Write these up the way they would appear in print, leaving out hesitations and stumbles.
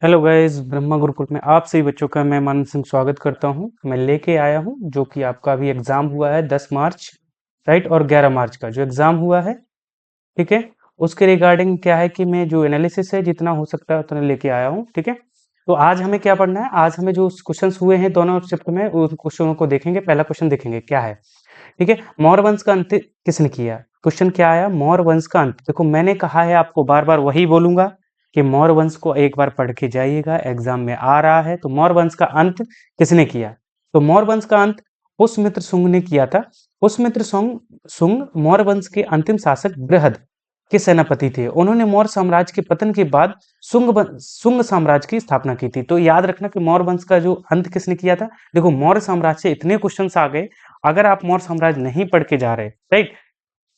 Hello guys, Brahma Gurukul में आप सभी बच्चों का मैं मानव सिंह स्वागत करता हूं। मैं लेके आया हूं जो कि आपका अभी एग्जाम हुआ है 10 मार्च, राइट, और 11 मार्च का जो एग्जाम हुआ है, ठीक है। उसके रिगार्डिंग क्या है कि मैं जो एनालिसिस है जितना हो सकता है उतना लेके आया हूं, ठीक है। तो आज हमें क्या पढ़ना है, आज हमें जो क्वेश्चंस हुए हैं दोनों चैप्टर में उन क्वेश्चनों को देखेंगे। पहला क्वेश्चन देखेंगे क्या है, ठीक है। मौर्य वंश का अंत किसने किया? क्वेश्चन क्या आया, मौर्य वंश का अंत। देखो मैंने कहा है आपको, बार बार वही बोलूंगा कि मौर्य वंश को एक बार पढ़ के जाइएगा, एग्जाम में आ रहा है। तो मौर्य वंश का अंत किसने किया? तो मौर्य वंश का अंत पुष्यमित्र शुंग ने किया था। पुष्यमित्र शुंग मौर्य वंश के अंतिम शासक बृहद के सेनापति थे। उन्होंने मौर्य साम्राज्य के पतन के बाद शुंग साम्राज्य की स्थापना की थी। तो याद रखना कि मौर्य वंश का जो अंत किसने किया था। देखो मौर्य साम्राज्य से इतने क्वेश्चंस आ गए, अगर आप मौर्य साम्राज्य नहीं पढ़ के जा रहे, राइट,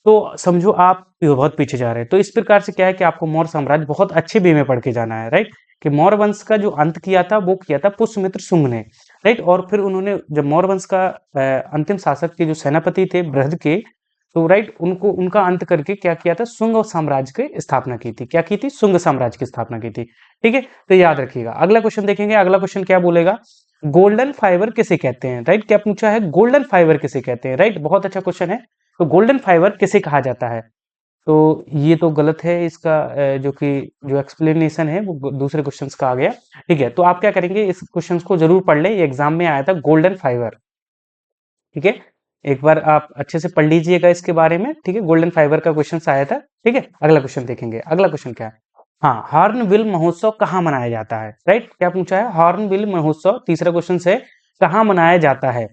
तो समझो आप बहुत पीछे जा रहे हैं। तो इस प्रकार से क्या है कि आपको मौर्य साम्राज्य बहुत अच्छे वे में पढ़ के जाना है, राइट। कि मौर्य वंश का जो अंत किया था वो किया था पुष्यमित्र शुंग ने, राइट। और फिर उन्होंने जब मौर्य वंश का अंतिम शासक के जो सेनापति थे बृहद के, तो राइट, उनको उनका अंत करके क्या किया था, शुंग साम्राज्य की स्थापना की थी। क्या की थी? शुंग साम्राज्य की स्थापना की थी, ठीक है। तो याद रखिएगा। अगला क्वेश्चन देखेंगे। अगला क्वेश्चन क्या बोलेगा, गोल्डन फाइबर किसे कहते हैं, राइट। क्या पूछा है, गोल्डन फाइबर किसे कहते हैं, राइट। बहुत अच्छा क्वेश्चन है। तो गोल्डन फाइबर किसे कहा जाता है? तो ये तो गलत है इसका, जो कि जो एक्सप्लेनेशन है वो दूसरे क्वेश्चंस का आ गया, ठीक है। तो आप क्या करेंगे, इस क्वेश्चंस को जरूर पढ़ लें, ये एग्जाम में आया था गोल्डन फाइबर, ठीक है। एक बार आप अच्छे से पढ़ लीजिएगा इसके बारे में, ठीक है। गोल्डन फाइबर का क्वेश्चन आया था, ठीक है। अगला क्वेश्चन देखेंगे। अगला क्वेश्चन क्या है, हाँ, हॉर्नबिल महोत्सव कहाँ मनाया जाता है, राइट। क्या पूछा है, हॉर्नबिल महोत्सव, तीसरा क्वेश्चन है, कहाँ मनाया जाता है।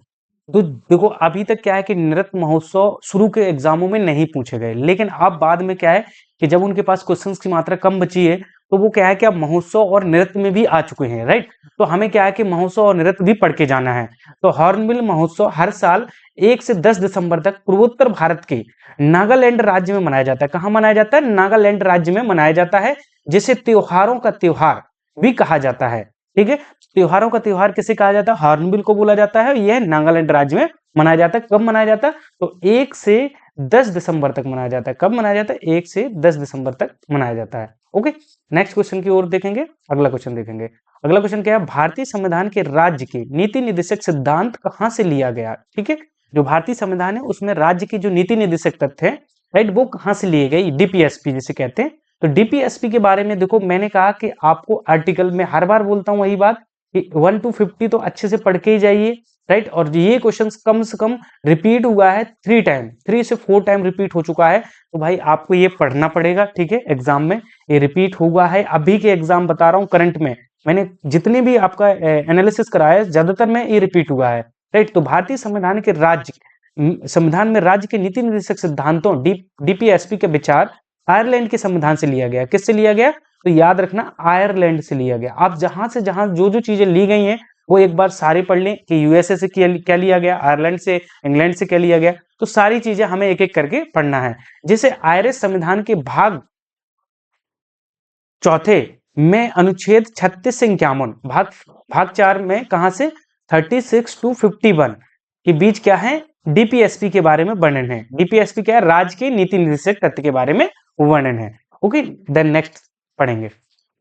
तो देखो अभी तक क्या है कि नृत्य महोत्सव शुरू के एग्जामों में नहीं पूछे गए, लेकिन अब बाद में क्या है कि जब उनके पास क्वेश्चंस की मात्रा कम बची है, तो वो क्या है कि अब महोत्सव और नृत्य में भी आ चुके हैं, राइट। तो हमें क्या है कि महोत्सव और नृत्य भी पढ़ के जाना है। तो हॉर्नबिल महोत्सव हर साल 1 से 10 दिसंबर तक पूर्वोत्तर भारत के नागालैंड राज्य में मनाया जाता है। कहाँ मनाया जाता है? नागालैंड राज्य में मनाया जाता है, जिसे त्योहारों का त्योहार भी कहा जाता है, ठीक है। त्योहारों का त्योहार किसे कहा जाता है? हॉर्नबिल को बोला जाता है। यह नागालैंड राज्य में मनाया जाता है। कब मनाया जाता है? तो 1 से 10 दिसंबर तक मनाया जाता है। कब मनाया जाता है? 1 से 10 दिसंबर तक मनाया जाता है। ओके, नेक्स्ट क्वेश्चन की ओर देखेंगे। अगला क्वेश्चन देखेंगे। अगला क्वेश्चन क्या है, भारतीय संविधान के राज्य के नीति निर्देशक सिद्धांत कहाँ से लिया गया, ठीक है। जो भारतीय संविधान है उसमें राज्य की जो नीति निर्देशक तथ्य है, राइट, वो कहाँ से लिए गए, डीपीएसपी जिसे कहते हैं। तो डीपीएसपी के बारे में देखो, मैंने कहा कि आपको आर्टिकल में हर बार बोलता हूं वही बात कि 1 to 50 तो अच्छे से पढ़ के ही जाइए, राइट। और ये क्वेश्चन कम से कम रिपीट हुआ है 3 टाइम, 3 से 4 टाइम रिपीट हो चुका है। तो भाई आपको ये पढ़ना पड़ेगा, ठीक है। एग्जाम में ये रिपीट हुआ है, अभी के एग्जाम बता रहा हूँ करंट में, मैंने जितने भी आपका एनालिसिस कराया है ज्यादातर में ये रिपीट हुआ है, राइट। तो भारतीय संविधान के राज्य संविधान में राज्य के नीति निर्देशक सिद्धांतों डीपीएसपी के विचार आयरलैंड के संविधान से लिया गया। किससे लिया गया? तो याद रखना, आयरलैंड से लिया गया। आप जहां से जहां जो जो चीजें ली गई हैं वो एक बार सारी पढ़ लें कि यूएसए से क्या लिया गया, आयरलैंड से, इंग्लैंड से क्या लिया गया। तो सारी चीजें हमें एक एक करके पढ़ना है। जैसे आयरिश संविधान के भाग चौथे में अनुच्छेद 36 से 51, भाग 4 में कहां से 36 to 51 के बीच क्या है, डीपीएसपी के बारे में वर्णन है। डीपीएसपी क्या है? राज्य के नीति निर्देशक तथ्य के बारे में वर्णन है। ओके, देन नेक्स्ट पढ़ेंगे।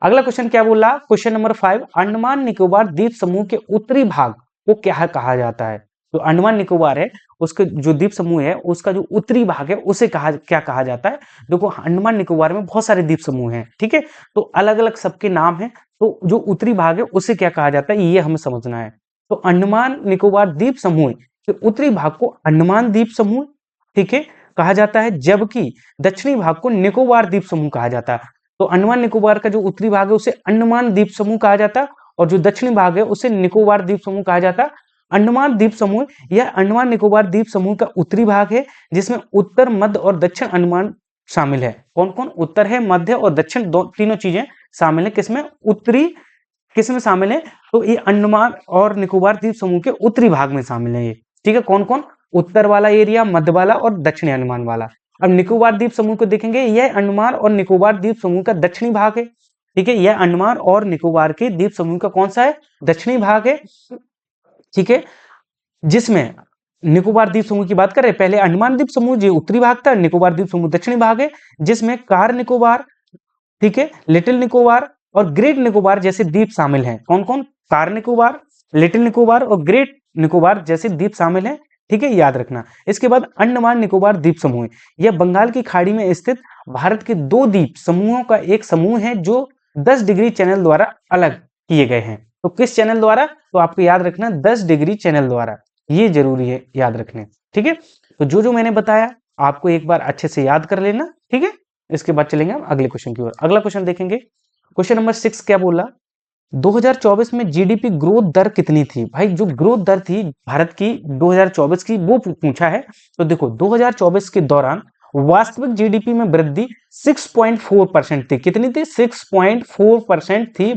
अगला क्वेश्चन क्या बोला, क्वेश्चन नंबर 5, अंडमान निकोबार द्वीप समूह के उत्तरी भाग को क्या कहा जाता है। तो अंडमान निकोबार है, उसके जो द्वीप समूह है उसका जो उत्तरी भाग है उसे क्या कहा जाता है। देखो अंडमान निकोबार में बहुत सारे द्वीप समूह हैं, ठीक है। तो अलग अलग सबके नाम हैं। तो जो उत्तरी भाग है उसे क्या कहा जाता है, ये हमें समझना है। तो अंडमान निकोबार द्वीप समूह के उत्तरी भाग को अंडमान द्वीप समूह, ठीक है, कहा जाता है, जबकि दक्षिणी भाग को निकोबार द्वीप समूह कहा जाता है। तो अंडमान निकोबार का जो उत्तरी भाग है उसे अंडमान द्वीप समूह कहा जाता है, और जो दक्षिणी भाग है उसे निकोबार द्वीप समूह कहा जाता है। अंडमान द्वीप समूह यह अंडमान निकोबार द्वीप समूह का उत्तरी भाग है, जिसमें उत्तर, मध्य और दक्षिण अंडमान शामिल है। कौन कौन? उत्तर है, मध्य और दक्षिण, तीनों चीजें शामिल है। किसमें? उत्तरी किसमें शामिल है? तो ये अंडमान और निकोबार द्वीप समूह के उत्तरी भाग में शामिल है ये, ठीक है। कौन कौन? उत्तर वाला एरिया, मध्य वाला और दक्षिणी अंडमान वाला। अब निकोबार द्वीप समूह को देखेंगे, यह अंडमान और निकोबार द्वीप समूह का दक्षिणी भाग है, ठीक है। यह अंडमान और निकोबार के द्वीप समूह का कौन सा है? दक्षिणी भाग है, ठीक है। जिसमें निकोबार द्वीप समूह की बात करें, पहले अंडमान द्वीप समूह जो उत्तरी भाग था, निकोबार द्वीप समूह दक्षिणी भाग है, जिसमें कार निकोबार, ठीक है, लिटिल निकोबार, और ग्रेट निकोबार जैसे द्वीप शामिल हैं। कौन कौन? कार निकोबार, लिटिल निकोबार और ग्रेट निकोबार जैसे द्वीप शामिल हैं। ठीक है, याद रखना। इसके बाद अंडमान निकोबार द्वीप समूह, यह बंगाल की खाड़ी में स्थित भारत के 2 द्वीप समूहों का एक समूह है जो 10 डिग्री चैनल द्वारा अलग किए गए हैं। तो किस चैनल द्वारा? तो आपको याद रखना 10 डिग्री चैनल द्वारा, ये जरूरी है याद रखने। ठीक है, तो जो मैंने बताया आपको एक बार अच्छे से याद कर लेना। ठीक है, इसके बाद चलेंगे हम अगले क्वेश्चन की ओर। अगला क्वेश्चन देखेंगे, क्वेश्चन नंबर 6 क्या बोला? 2024 में जीडीपी ग्रोथ दर कितनी थी? भाई जो ग्रोथ दर थी भारत की 2024 की वो पूछा है। तो देखो 2024 के दौरान वास्तविक जीडीपी में वृद्धि 6.4% थी। कितनी थी? 6.4% थी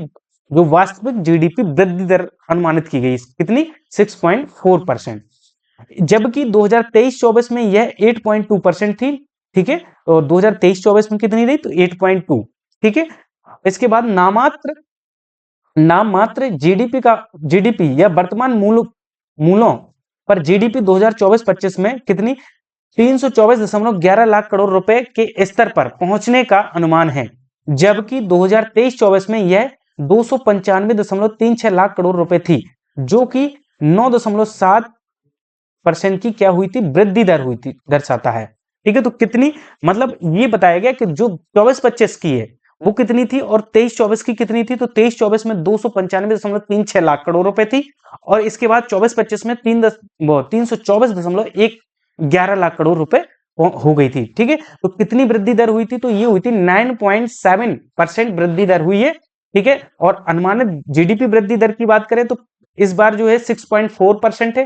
जो वास्तविक जीडीपी वृद्धि दर अनुमानित की गई। कितनी? 6.4%। जबकि 2023-24 में यह 8.2% थी। ठीक है, और 2023-24 में कितनी रही? तो 8.2। ठीक है, इसके बाद नाममात्र जीडीपी या वर्तमान मूलों पर जीडीपी 2024-25 में कितनी? 324.11 लाख करोड़ रुपए के स्तर पर पहुंचने का अनुमान है। जबकि 2023-24 में यह 295.36 लाख करोड़ रुपए थी, जो कि 9.7% की क्या हुई थी? वृद्धि दर हुई थी, दर्शाता है। ठीक है, तो कितनी, मतलब ये बताया गया कि जो 24-25 की है वो कितनी थी और 23-24 की कितनी थी? तो 23-24 में 295.36 लाख करोड़ रुपए थी और इसके बाद 24-25 में 324.11 लाख करोड़ रुपए हो गई थी। ठीक है, तो कितनी वृद्धि दर हुई थी? तो ये हुई थी 9.7% वृद्धि दर हुई है। ठीक है, और अनुमानित जीडीपी वृद्धि दर की बात करें तो इस बार जो है 6.4% है।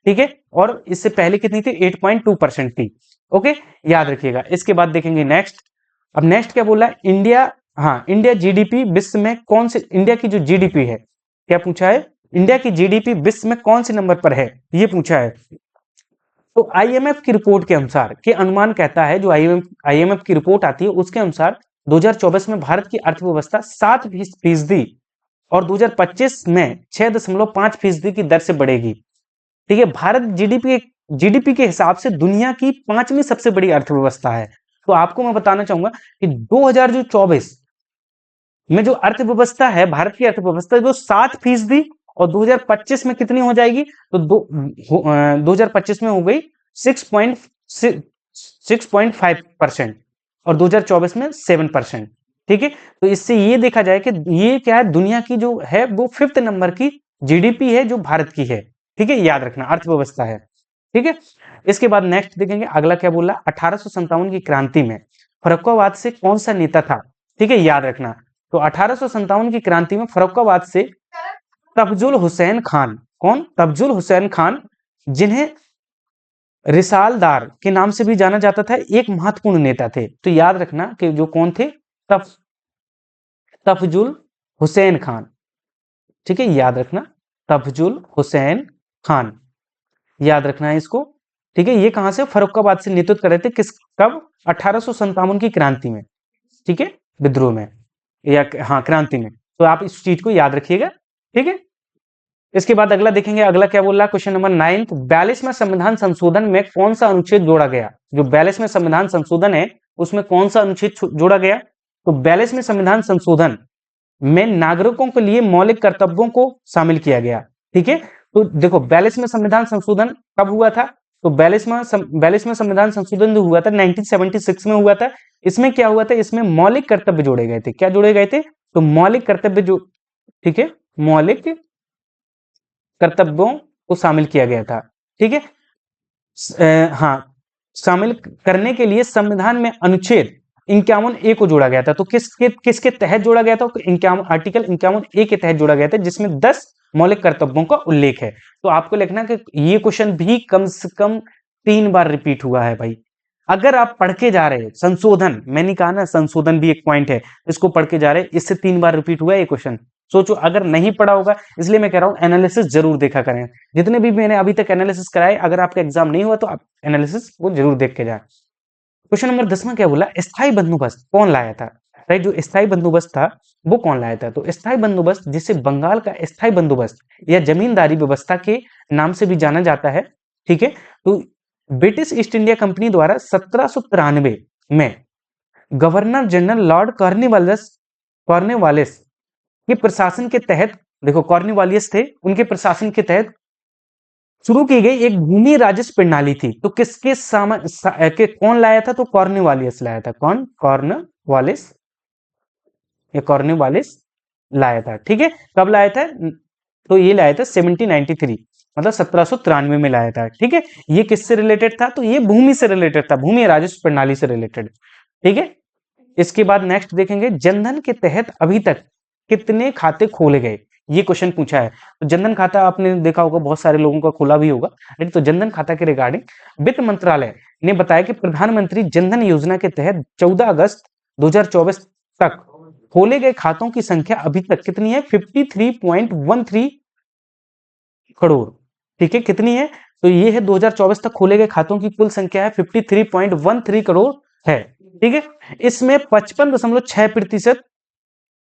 ठीक है, और इससे पहले कितनी थी? 8.2% थी। ओके, याद रखिएगा। इसके बाद देखेंगे नेक्स्ट। अब नेक्स्ट क्या बोला? इंडिया जीडीपी विश्व में कौन से, इंडिया की जो जीडीपी है, क्या पूछा है? इंडिया की जीडीपी विश्व में कौन से नंबर पर है, ये पूछा है। तो आईएमएफ की रिपोर्ट के अनुसार, के अनुमान कहता है, जो आईएमएफ की रिपोर्ट आती है उसके अनुसार 2024 में भारत की अर्थव्यवस्था 7% और 2025 में 6.5% की दर से बढ़ेगी। ठीक है, भारत जीडीपी के हिसाब से दुनिया की 5वीं सबसे बड़ी अर्थव्यवस्था है। तो आपको मैं बताना चाहूंगा कि 2024 में जो अर्थव्यवस्था है, भारत की अर्थव्यवस्था जो 7% और 2025 में कितनी हो जाएगी? तो 2025 में हो गई 6.5% और 2024 में 7%। ठीक है, तो इससे ये देखा जाए कि ये क्या है, दुनिया की जो है वो 5th नंबर की जीडीपी है जो भारत की है। ठीक है, याद रखना, अर्थव्यवस्था है। ठीक है, इसके बाद नेक्स्ट देखेंगे, अगला क्या बोला? 1857 की क्रांति में फर्रुखाबाद से कौन सा नेता था? ठीक है, याद रखना। तो 1857 की क्रांति में फर्रुखाबाद से तफजुल हुसैन खान, कौन? तफजुल हुसैन खान, जिन्हें रिसालदार के नाम से भी जाना जाता था, एक महत्वपूर्ण नेता थे। तो याद रखना कि जो कौन थे? तफजुल हुसैन खान। ठीक है, याद रखना, तफजुल हुसैन खान, याद रखना है इसको। ठीक है, ये कहां से? फर्रुखाबाद से नेतृत्व कर रहे थे, किस, कब? 1857 की क्रांति में। ठीक है, विद्रोह में, या हाँ क्रांति में। तो आप इस चीज को याद रखिएगा। ठीक है, इसके बाद अगला देखेंगे, अगला क्या बोल रहा है? क्वेश्चन नंबर 9, 42वें संविधान संशोधन में कौन सा अनुच्छेद जोड़ा गया? जो 42वें संविधान संशोधन है उसमें कौन सा अनुच्छेद जोड़ा गया? तो 42वें संविधान संशोधन में नागरिकों के लिए मौलिक कर्तव्यों को शामिल किया गया। ठीक है, तो देखो 42वें संविधान संशोधन कब हुआ था? तो 42वें संविधान संशोधन जो हुआ था 1976 में हुआ था। इसमें क्या हुआ था? इसमें मौलिक कर्तव्य जोड़े गए थे। क्या जोड़े गए थे? तो मौलिक कर्तव्य जो, ठीक है, मौलिक कर्तव्यों को शामिल किया गया था। ठीक है, हाँ, शामिल करने के लिए संविधान में अनुच्छेद 51A को जोड़ा गया था। तो किसके तहत जोड़ा गया था? तो आर्टिकल 51A के तहत जोड़ा गया था, जिसमें 10 मौलिक कर्तव्यों का उल्लेख है। तो आपको लिखना कि ये क्वेश्चन भी कम से कम 3 बार रिपीट हुआ है भाई। अगर आप पढ़ के जा रहे हैं संशोधन, मैंने कहा ना संशोधन भी एक पॉइंट है, इसको पढ़ के जा रहे हैं, इससे 3 बार रिपीट हुआ है ये क्वेश्चन। सोचो अगर नहीं पढ़ा होगा, इसलिए मैं कह रहा हूं एनालिसिस जरूर देखा करें। जितने भी मैंने अभी तक एनालिसिस कराए, अगर आपका एग्जाम नहीं हुआ तो आप एनालिसिस को जरूर देख के जाए। क्वेश्चन नंबर 10 क्या बोला? स्थायी बंदोबस्त कौन लाया था? राइट, जो स्थायी बंदोबस्त था वो कौन लाया था? तो स्थायी बंदोबस्त, जिसे बंगाल का स्थायी बंदोबस्त या जमींदारी व्यवस्था के नाम से भी जाना जाता है। ठीक है, तो ब्रिटिश ईस्ट इंडिया कंपनी द्वारा 1793 में गवर्नर जनरल लॉर्ड कॉर्नवालिस के प्रशासन के तहत, देखो कॉर्नवालियस थे, उनके प्रशासन के तहत शुरू की गई एक भूमि राजस्व प्रणाली थी। तो किसके के कौन लाया था? तो कॉर्नवालियस लाया था। कौन? कॉर्नवालिस, ये कॉर्नवालिस लाया था। ठीक है, कब लाया था? तो ये लाया था 1793, मतलब 1793 में लाया था। ठीक है, ये किससे रिलेटेड था? तो ये भूमि से रिलेटेड था, भूमि राजस्व प्रणाली से रिलेटेड। ठीक है, इसके बाद नेक्स्ट देखेंगे, जनधन के तहत अभी तक कितने खाते खोले गए? ये क्वेश्चन पूछा है। तो जनधन खाता आपने देखा होगा, बहुत सारे लोगों का खोला भी होगा। तो जनधन खाता के रिगार्डिंग वित्त मंत्रालय ने बताया कि प्रधानमंत्री जनधन योजना के तहत 14 अगस्त 2024 तक खोले गए खातों की संख्या अभी तक कितनी है? 53.13 करोड़। ठीक है, कितनी है? तो ये है 2024 तक खोले गए खातों की कुल संख्या है 53.13 करोड़ है। ठीक है, इसमें 55.6%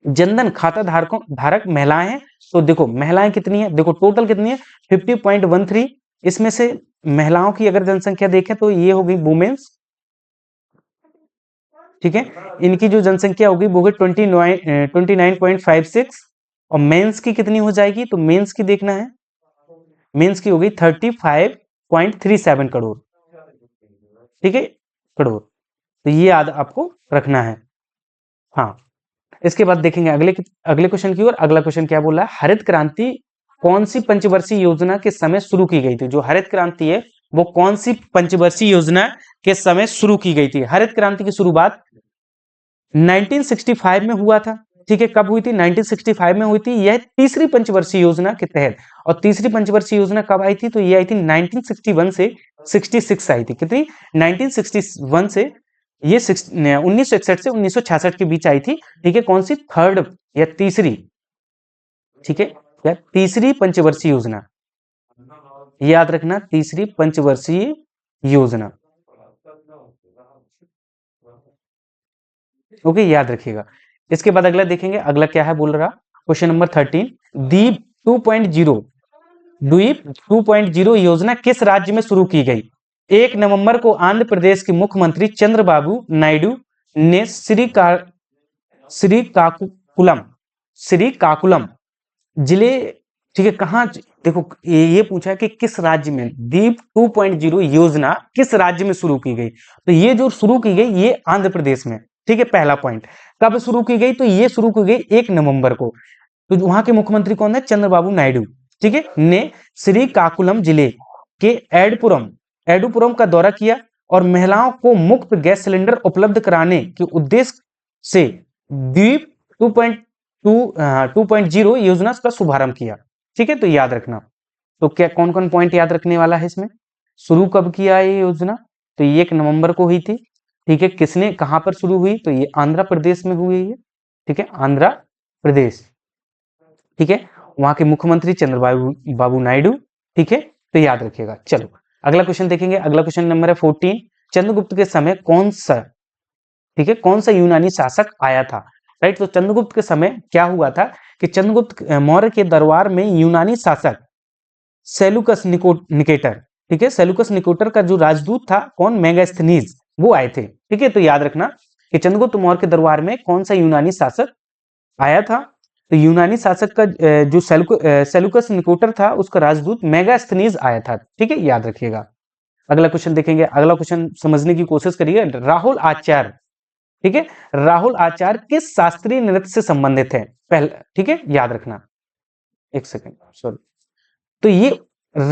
जनधन खाता धारक महिलाएं हैं। तो देखो महिलाएं कितनी है, देखो टोटल कितनी है 50.13, इसमें से महिलाओं की अगर जनसंख्या देखें तो ये होगी वुमेन्स। ठीक है, इनकी जो जनसंख्या होगी वो होगी 29.56, और मेंस की कितनी हो जाएगी? तो मेंस की देखना है, मेंस की होगी 35.37 करोड़। ठीक है, करोड़। तो ये याद आपको रखना है। हाँ, इसके बाद देखेंगे अगले क्वेश्चन की ओर। अगला क्वेश्चन क्या बोल रहा है? हरित क्रांति कौन सी पंचवर्षीय योजना के समय शुरू की गई थी? जो हरित क्रांति है वो कौन सी पंचवर्षीय योजना के समय शुरू की गई थी? हरित क्रांति की शुरुआत 1965 में हुआ था। ठीक है, कब हुई थी? 1965 में हुई थी। यह तीसरी पंचवर्षीय योजना के तहत, और तीसरी पंचवर्षीय योजना कब आई थी? तो ये आई थी 1961 से 66 आई थी। कितनी? 1961 से ये 1961 से 1966 के बीच आई थी। ठीक है, कौन सी? थर्ड या तीसरी। ठीक है, या तीसरी पंचवर्षीय योजना, याद रखना, तीसरी पंचवर्षीय योजना। ओके, याद रखिएगा। इसके बाद अगला देखेंगे, अगला क्या है बोल रहा? क्वेश्चन नंबर 13, द्वीप 2.0, द्वीप 2.0 योजना किस राज्य में शुरू की गई? 1 नवंबर को आंध्र प्रदेश के मुख्यमंत्री चंद्रबाबू नायडू ने श्रीकाकुलम जिले, ठीक है, कहां? देखो ये पूछा है कि किस राज्य में द्वीप 2.0 योजना किस राज्य में शुरू की गई? तो ये जो शुरू की गई ये आंध्र प्रदेश में। ठीक है, पहला पॉइंट। कब शुरू की गई? तो ये शुरू की गई 1 नवंबर को। तो वहां के मुख्यमंत्री कौन है? चंद्रबाबू नायडू। ठीक है, ने श्रीकाकुलम जिले के एडुपुरम का दौरा किया और महिलाओं को मुफ्त गैस सिलेंडर उपलब्ध कराने के उद्देश्य से द्वीप 2.0 योजना का शुभारंभ किया। ठीक है, तो याद रखना। तो क्या कौन कौन पॉइंट याद रखने वाला है इसमें? शुरू कब किया ये योजना? तो ये 1 नवंबर को हुई थी। ठीक है, किसने, कहां पर शुरू हुई? तो ये आंध्र प्रदेश में हुई है। ठीक है, आंध्र प्रदेश। ठीक है, वहां के मुख्यमंत्री चंद्रबाबू नायडू। ठीक है, तो याद रखिएगा। चलो अगला क्वेश्चन देखेंगे। अगला क्वेश्चन नंबर है 14, चंद्रगुप्त के समय कौन सा, ठीक है, कौन सा यूनानी शासक आया था? राइट, तो चंद्रगुप्त के समय क्या हुआ था कि चंद्रगुप्त मौर्य के दरबार में यूनानी शासक सेलुकस निकेटर, ठीक है, सेलुकस निकेटर का जो राजदूत था कौन? मेगास्थनीज, वो आए थे। ठीक है, तो याद रखना कि चंद्रगुप्त मौर्य के दरबार में कौन सा यूनानी शासक आया था? तो यूनानी शासक का जो सेलुकस निकेटर था उसका राजदूत मेगास्थनीज आया था। ठीक है, याद रखिएगा। अगला क्वेश्चन देखेंगे। अगला क्वेश्चन समझने की कोशिश करिए। राहुल आचार्य, ठीक है, राहुल आचार्य किस शास्त्रीय नृत्य से संबंधित है? पहला, ठीक है, याद रखना। एक सेकंड, सॉरी। तो ये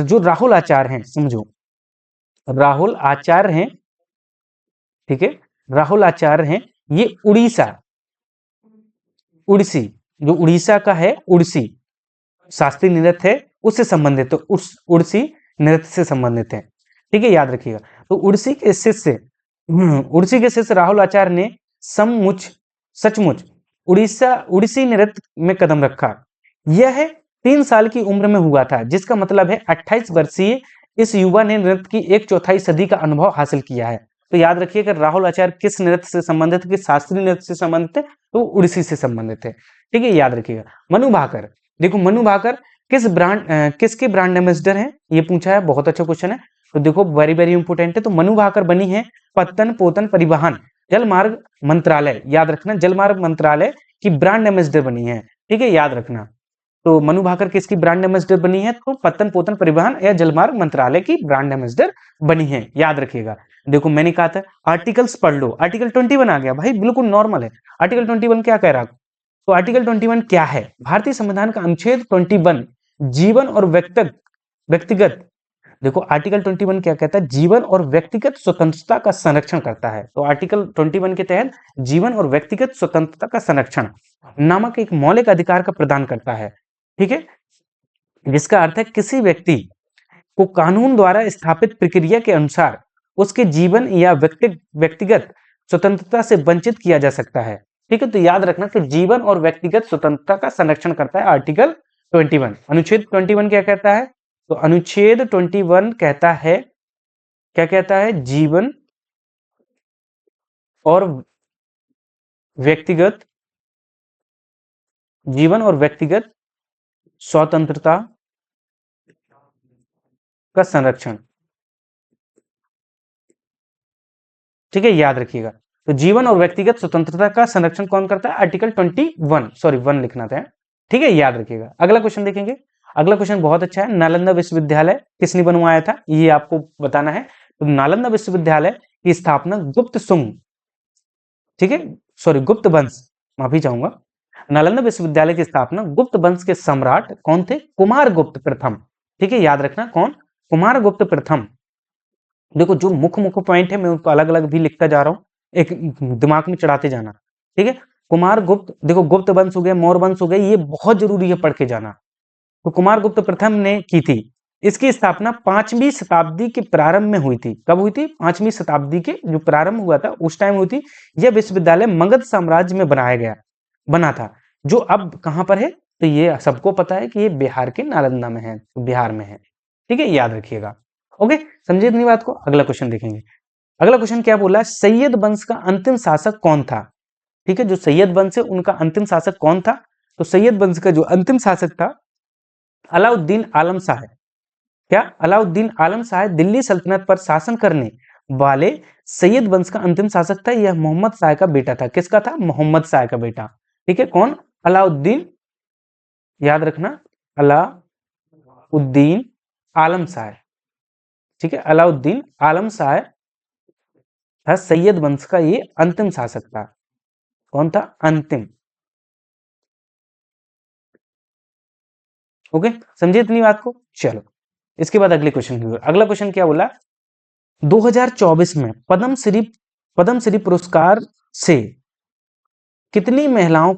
जो राहुल आचार्य हैं, समझो, राहुल आचार्य हैं, ठीक है, राहुल आचार्य हैं, ये उड़ीसी, जो उड़ीसा का है, उड़ीसी शास्त्रीय नृत्य है, उससे संबंधित, तो उड़ीसी नृत्य से संबंधित है। ठीक है, याद रखिएगा। तो उड़ीसी के शिष्य राहुल आचार्य ने सचमुच उड़ीसी नृत्य में कदम रखा। यह 3 साल की उम्र में हुआ था, जिसका मतलब है 28 वर्षीय इस युवा ने नृत्य की 1/4 सदी का अनुभव हासिल किया है। तो याद रखिए कि राहुल आचार्य किस नृत्य से संबंधित है? किस शास्त्रीय नृत्य से संबंधित है? तो उड़ीसी से संबंधित है। ठीक है, याद रखिएगा। मनु भाकर, देखो मनु भाकर किसके ब्रांड एम्बेसडर हैं? ये पूछा है, बहुत अच्छा क्वेश्चन है। तो देखो वेरी वेरी इंपोर्टेंट है। तो मनु भाकर बनी है पत्तन पोतन परिवहन जलमार्ग मंत्रालय, याद रखना, जलमार्ग मंत्रालय की ब्रांड एम्बेसडर बनी है। ठीक है, याद रखना। तो मनु भाकर किसकी ब्रांड एम्बेसडर बनी है? तो पत्तन पोतन परिवहन या जलमार्ग मंत्रालय की ब्रांड एम्बेसडर बनी है, याद रखिएगा। देखो मैंने कहा था आर्टिकल्स पढ़ लो, आर्टिकल 21 आ गया भाई, बिल्कुल नॉर्मल है। आर्टिकल 21 क्या कह रहा है? तो आर्टिकल 21 क्या है? भारतीय संविधान का अनुच्छेद 21 जीवन और व्यक्तिगत, देखो आर्टिकल 21 क्या कहता है? जीवन और व्यक्तिगत स्वतंत्रता का संरक्षण करता है। तो आर्टिकल 21 के तहत जीवन और व्यक्तिगत स्वतंत्रता का संरक्षण नामक एक मौलिक अधिकार का प्रदान करता है, ठीक है, जिसका अर्थ है किसी व्यक्ति को कानून द्वारा स्थापित प्रक्रिया के अनुसार उसके जीवन या व्यक्तिगत स्वतंत्रता से वंचित किया जा सकता है, ठीक है। तो याद रखना कि जीवन और व्यक्तिगत स्वतंत्रता का संरक्षण करता है आर्टिकल 21। अनुच्छेद 21 क्या कहता है? तो अनुच्छेद 21 कहता है, क्या कहता है? जीवन और व्यक्तिगत स्वतंत्रता का संरक्षण, ठीक है, याद रखिएगा। तो जीवन और व्यक्तिगत स्वतंत्रता का संरक्षण कौन करता है? आर्टिकल 21, सॉरी 1 लिखना था, ठीक है, याद रखिएगा। अगला क्वेश्चन देखेंगे। अगला क्वेश्चन बहुत अच्छा है। नालंदा विश्वविद्यालय किसने बनवाया था? ये आपको बताना है। तो नालंदा विश्वविद्यालय की स्थापना गुप्त सुंग, ठीक है, सॉरी गुप्त वंश, माफी चाहूंगा। नालंदा विश्वविद्यालय की स्थापना गुप्त वंश के सम्राट कौन थे? कुमार गुप्त प्रथम, ठीक है, याद रखना कौन? कुमार गुप्त प्रथम। देखो जो मुख्य मुख्य पॉइंट है मैं उनको अलग अलग भी लिखता जा रहा हूँ, एक दिमाग में चढ़ाते जाना, ठीक है। कुमार गुप्त, देखो गुप्त वंश हो गया, मौर्य वंश हो गया, ये बहुत जरूरी है पढ़ के जाना। तो कुमार गुप्त प्रथम ने की थी। इसकी स्थापना 5वीं शताब्दी के प्रारंभ में हुई थी। कब हुई थी? 5वीं शताब्दी के जो प्रारंभ हुआ था उस टाइम हुई थी। यह विश्वविद्यालय मगध साम्राज्य में बना था, जो अब कहां पर है? तो ये सबको पता है कि ये बिहार के नालंदा में है, बिहार में है, ठीक है, याद रखिएगा। ओके, समझे इतनी बात को? अगला क्वेश्चन देखेंगे। अगला क्वेश्चन क्या बोला है? सैयद वंश का अंतिम शासक कौन था? ठीक है, जो सैयद वंश है उनका अंतिम शासक कौन था? तो सैयद वंश का जो अंतिम शासक था अलाउद्दीन आलम शाह। क्या? अलाउद्दीन आलम शाह दिल्ली सल्तनत पर शासन करने वाले सैयद वंश का अंतिम शासक था। यह मोहम्मद शाह का बेटा था। किसका था? मोहम्मद शाह का बेटा, ठीक है। कौन? अलाउद्दीन, याद रखना, अलाउद्दीन आलम शाह, ठीक है, अलाउद्दीन आलम शाह था सैयद वंश का ये अंतिम शासक था। कौन था? अंतिम। ओके, समझे इतनी बात को? चलो इसके बाद अगले क्वेश्चन की। अगला क्वेश्चन क्या बोला? 2024 में पद्मश्री पुरस्कार से कितनी महिलाओं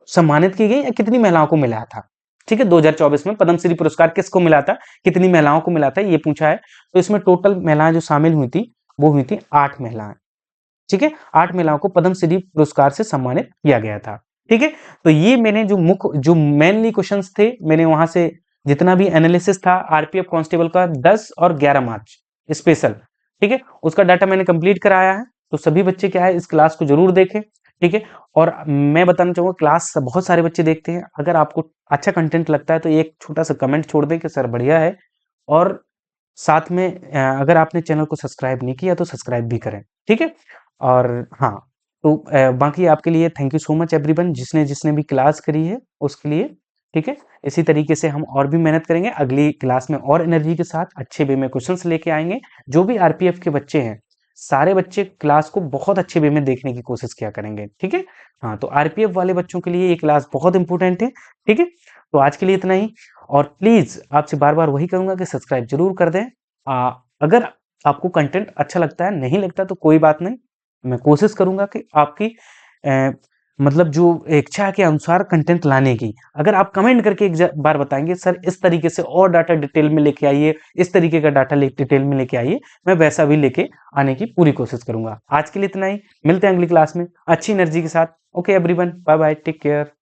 सम्मानित की गई या कितनी महिलाओं को मिला था? ठीक है, 2024 में पद्मश्री पुरस्कार किसको मिला था, कितनी महिलाओं को मिला था, ये पूछा है। तो इसमें टोटल महिलाएं जो शामिल हुई थी वो हुई थी 8 महिलाएं, ठीक है, 8 महिलाओं को पद्मश्री पुरस्कार से सम्मानित किया गया था, ठीक है। तो ये मैंने जो मेनली क्वेश्चंस थे, मैंने वहां से जितना भी एनालिसिस था आरपीएफ कांस्टेबल का 10 और 11 मार्च स्पेशल, ठीक है, उसका डाटा मैंने कंप्लीट कराया है। तो सभी बच्चे क्या है इस क्लास को जरूर देखें, ठीक है। और मैं बताना चाहूंगा क्लास बहुत सारे बच्चे देखते हैं, अगर आपको अच्छा कंटेंट लगता है तो एक छोटा सा कमेंट छोड़ दें कि सर बढ़िया है। और साथ में अगर आपने चैनल को सब्सक्राइब नहीं किया तो सब्सक्राइब भी करें, ठीक है। और हाँ, तो बाकी आपके लिए thank you so much everyone, जिसने जिसने भी क्लास करी है उसके लिए, ठीक है। इसी तरीके से हम और भी मेहनत करेंगे, अगली क्लास में और एनर्जी के साथ अच्छे वे में क्वेश्चंस लेके आएंगे। जो भी आरपीएफ के बच्चे हैं सारे बच्चे क्लास को बहुत अच्छे वे में देखने की कोशिश किया करेंगे, ठीक है। हाँ, तो आरपीएफ वाले बच्चों के लिए ये क्लास बहुत इंपॉर्टेंट है, ठीक है। तो आज के लिए इतना ही, और प्लीज आपसे बार बार वही करूंगा कि सब्सक्राइब जरूर कर दें। अगर आपको कंटेंट अच्छा लगता है, नहीं लगता तो कोई बात नहीं, मैं कोशिश करूंगा कि आपकी मतलब जो इच्छा के अनुसार कंटेंट लाने की। अगर आप कमेंट करके एक बार बताएंगे सर इस तरीके से और डाटा डिटेल में लेके आइए, इस तरीके का डाटा डिटेल में लेके आइए, मैं वैसा भी लेके आने की पूरी कोशिश करूंगा। आज के लिए इतना ही, मिलते हैं अगली क्लास में अच्छी एनर्जी के साथ। Okay everyone, bye bye, take care.